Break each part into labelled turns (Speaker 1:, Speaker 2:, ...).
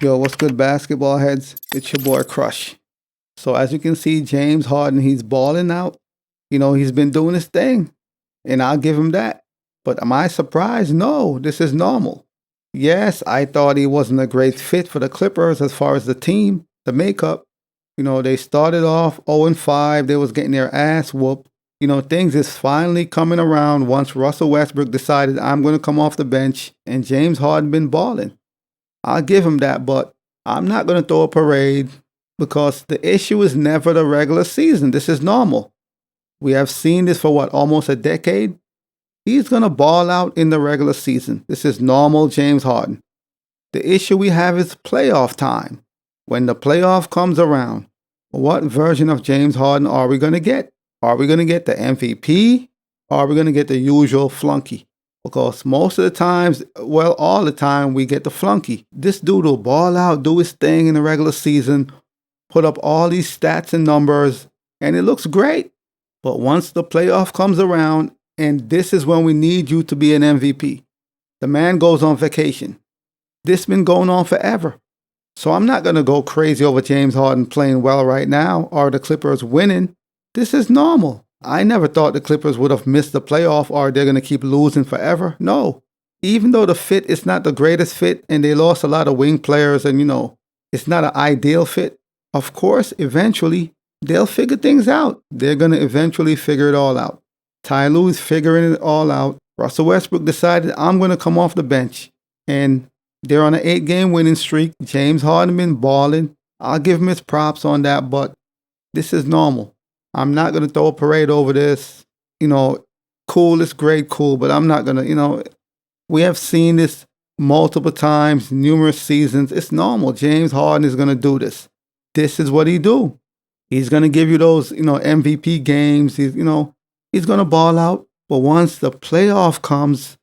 Speaker 1: Yo, what's good, basketball heads? It's your boy Crush. So as you can see, James Harden, he's balling out. He's been doing his thing, and I'll give him that. But am I surprised? No, this is normal. Yes, I thought he wasn't a great fit for the Clippers as far as the team, the makeup. They started off 0-5. They was getting their ass whooped. Things is finally coming around once Russell Westbrook decided I'm going to come off the bench, and James Harden been balling. I'll give him that, but I'm not going to throw a parade because the issue is never the regular season. This is normal. We have seen this for almost a decade? He's going to ball out in the regular season. This is normal James Harden. The issue we have is playoff time. When the playoff comes around, what version of James Harden are we going to get? Are we going to get the MVP? Or are we going to get the usual flunky? Because most of the times, all the time, we get the flunky. This dude will ball out, do his thing in the regular season, put up all these stats and numbers, and it looks great. But once the playoff comes around, and this is when we need you to be an MVP, the man goes on vacation. This has been going on forever. So I'm not going to go crazy over James Harden playing well right now or the Clippers winning. This is normal. I never thought the Clippers would have missed the playoff or they're going to keep losing forever. No. Even though the fit is not the greatest fit and they lost a lot of wing players and, it's not an ideal fit, of course, eventually, they'll figure things out. They're going to eventually figure it all out. Ty Lue's figuring it all out. Russell Westbrook decided, I'm going to come off the bench. And they're on an 8-game winning streak. James Harden been balling. I'll give him his props on that, but this is normal. I'm not going to throw a parade over this. Cool, it's great, cool, but I'm not going to, we have seen this multiple times, numerous seasons. It's normal. James Harden is going to do this. This is what he do. He's going to give you those, MVP games. He's going to ball out. But once the playoff comes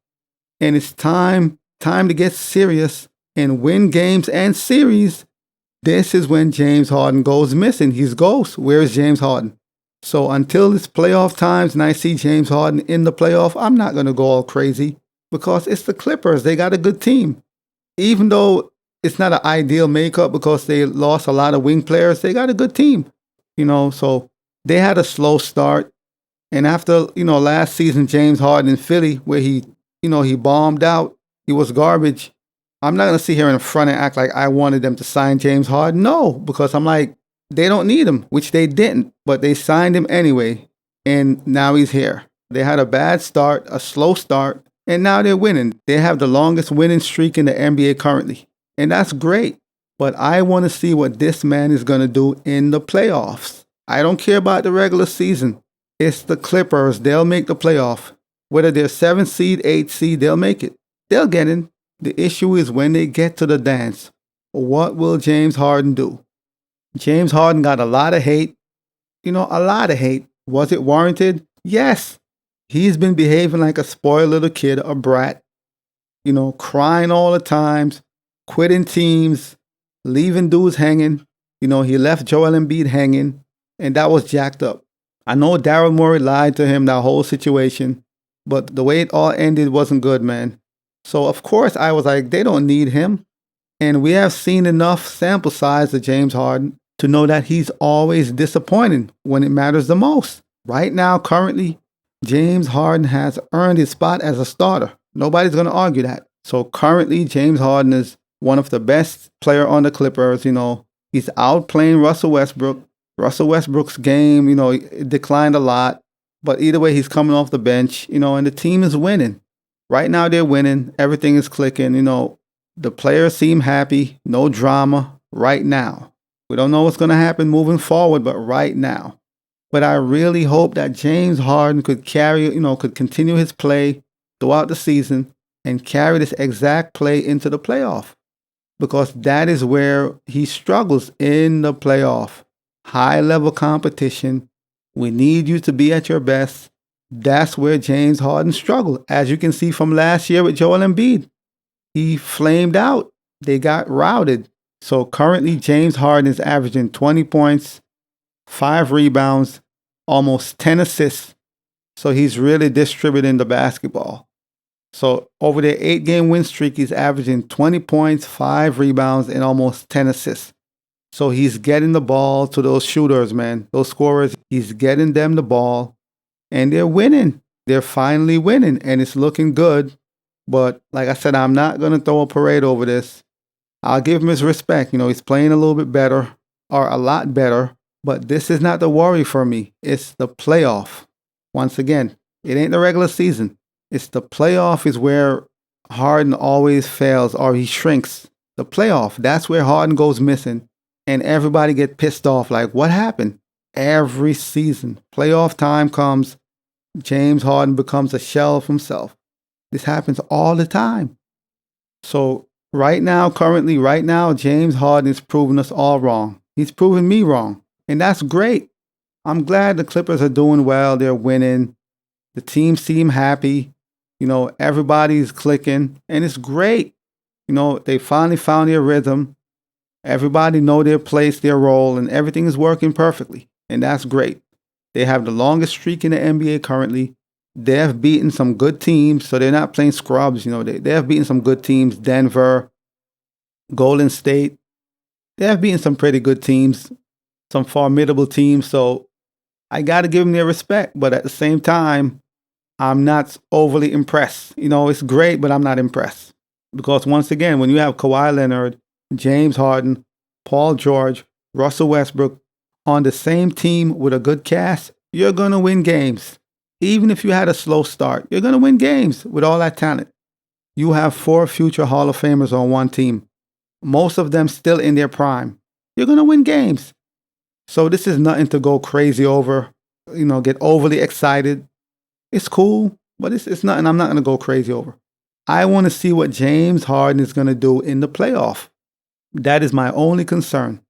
Speaker 1: and it's time to get serious and win games and series, this is when James Harden goes missing. He's ghost. Where is James Harden? So until it's playoff times and I see James Harden in the playoff, I'm not going to go all crazy because it's the Clippers. They got a good team. Even though it's not an ideal makeup because they lost a lot of wing players, they got a good team. So they had a slow start. And after, last season, James Harden in Philly, where he bombed out, he was garbage. I'm not going to sit here in front and act like I wanted them to sign James Harden. No, because I'm like, they don't need him, which they didn't, but they signed him anyway. And now he's here. They had a bad start, a slow start, and now they're winning. They have the longest winning streak in the NBA currently. And that's great. But I want to see what this man is going to do in the playoffs. I don't care about the regular season. It's the Clippers. They'll make the playoff. Whether they're 7th seed, 8th seed, they'll make it. They'll get in. The issue is when they get to the dance. What will James Harden do? James Harden got a lot of hate. A lot of hate. Was it warranted? Yes. He's been behaving like a spoiled little kid, a brat. Crying all the times, quitting teams, leaving dudes hanging. He left Joel Embiid hanging, and that was jacked up. I know Daryl Morey lied to him, that whole situation, but the way it all ended wasn't good, man. So, of course, I was like, they don't need him. And we have seen enough sample size of James Harden to know that he's always disappointing when it matters the most. Right now, currently, James Harden has earned his spot as a starter. Nobody's going to argue that. So currently, James Harden is one of the best player on the Clippers. He's outplaying Russell Westbrook. Russell Westbrook's game, it declined a lot. But either way, he's coming off the bench, and the team is winning. Right now, they're winning. Everything is clicking. The players seem happy. No drama right now. We don't know what's going to happen moving forward, but right now. But I really hope that James Harden could could continue his play throughout the season and carry this exact play into the playoff. Because that is where he struggles in the playoff. High-level competition. We need you to be at your best. That's where James Harden struggled. As you can see from last year with Joel Embiid. He flamed out. They got routed. So currently, James Harden is averaging 20 points, 5 rebounds, almost 10 assists. So he's really distributing the basketball. So over their 8-game win streak, he's averaging 20 points, 5 rebounds, and almost 10 assists. So he's getting the ball to those shooters, man, those scorers. He's getting them the ball, and they're winning. They're finally winning, and it's looking good. But like I said, I'm not going to throw a parade over this. I'll give him his respect. He's playing a little bit better, or a lot better. But this is not the worry for me. It's the playoff. Once again, it ain't the regular season. It's the playoff is where Harden always fails or he shrinks. The playoff, that's where Harden goes missing. And everybody get pissed off like, what happened? Every season, playoff time comes, James Harden becomes a shell of himself. This happens all the time. So right now, James Harden is proving us all wrong. He's proving me wrong. And that's great. I'm glad the Clippers are doing well. They're winning. The team seem happy. Everybody's clicking. And it's great. They finally found their rhythm. Everybody know their place, their role, and everything is working perfectly. And that's great. They have the longest streak in the NBA currently. They have beaten some good teams, so they're not playing scrubs. They have beaten some good teams. Denver, Golden State. They have beaten some pretty good teams, some formidable teams. So I got to give them their respect. But at the same time, I'm not overly impressed. It's great, but I'm not impressed. Because once again, when you have Kawhi Leonard, James Harden, Paul George, Russell Westbrook on the same team with a good cast, you're going to win games. Even if you had a slow start, you're going to win games with all that talent. You have 4 future Hall of Famers on one team, most of them still in their prime. You're going to win games. So this is nothing to go crazy over, get overly excited. It's cool, but it's nothing I'm not going to go crazy over. I want to see what James Harden is going to do in the playoff. That is my only concern.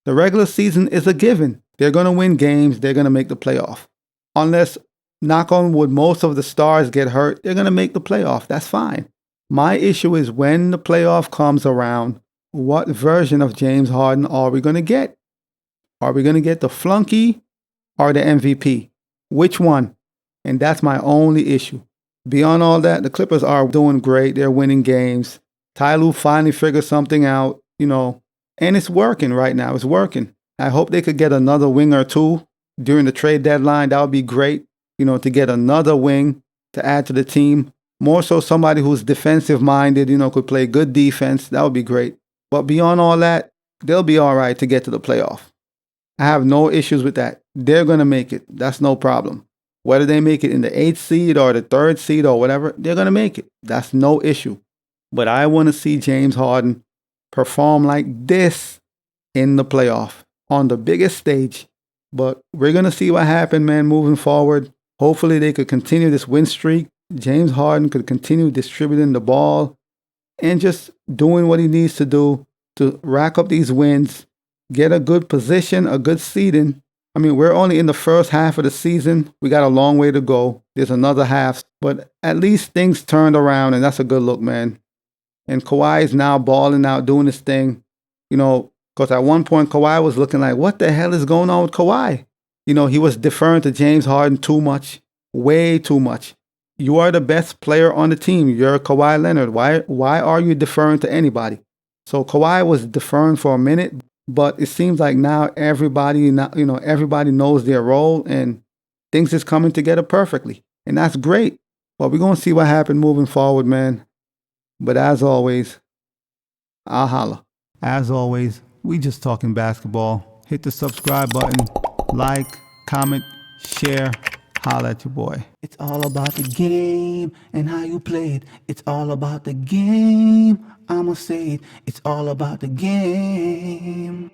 Speaker 1: The regular season is a given. They're going to win games. They're going to make the playoff. Unless, knock on wood, most of the stars get hurt, they're going to make the playoff. That's fine. My issue is when the playoff comes around, what version of James Harden are we going to get? Are we going to get the flunky or the MVP? Which one? And that's my only issue. Beyond all that, the Clippers are doing great. They're winning games. Ty Lue finally figured something out, and it's working right now. It's working. I hope they could get another wing or two during the trade deadline. That would be great, to get another wing to add to the team. More so somebody who's defensive minded, could play good defense. That would be great. But beyond all that, they'll be all right to get to the playoff. I have no issues with that. They're going to make it. That's no problem. Whether they make it in the 8th seed or the 3rd seed or whatever, they're going to make it. That's no issue. But I want to see James Harden perform like this in the playoff on the biggest stage. But we're going to see what happens, man, moving forward. Hopefully they could continue this win streak. James Harden could continue distributing the ball and just doing what he needs to do to rack up these wins, get a good position, a good seeding. I mean, we're only in the first half of the season. We got a long way to go. There's another half, but at least things turned around, and that's a good look, man. And Kawhi is now balling out, doing his thing, because at one point Kawhi was looking like, what the hell is going on with Kawhi? He was deferring to James Harden too much, way too much. You are the best player on the team. You're Kawhi Leonard. Why are you deferring to anybody? So Kawhi was deferring for a minute, but it seems like now everybody knows their role and things is coming together perfectly. And that's great. But we're going to see what happens moving forward, man. But as always, I'll holla. As always, we just talking basketball. Hit the subscribe button, like, comment, share. Holla at your boy.
Speaker 2: It's all about the game and how you play it. It's all about the game. I'ma say it. It's all about the game.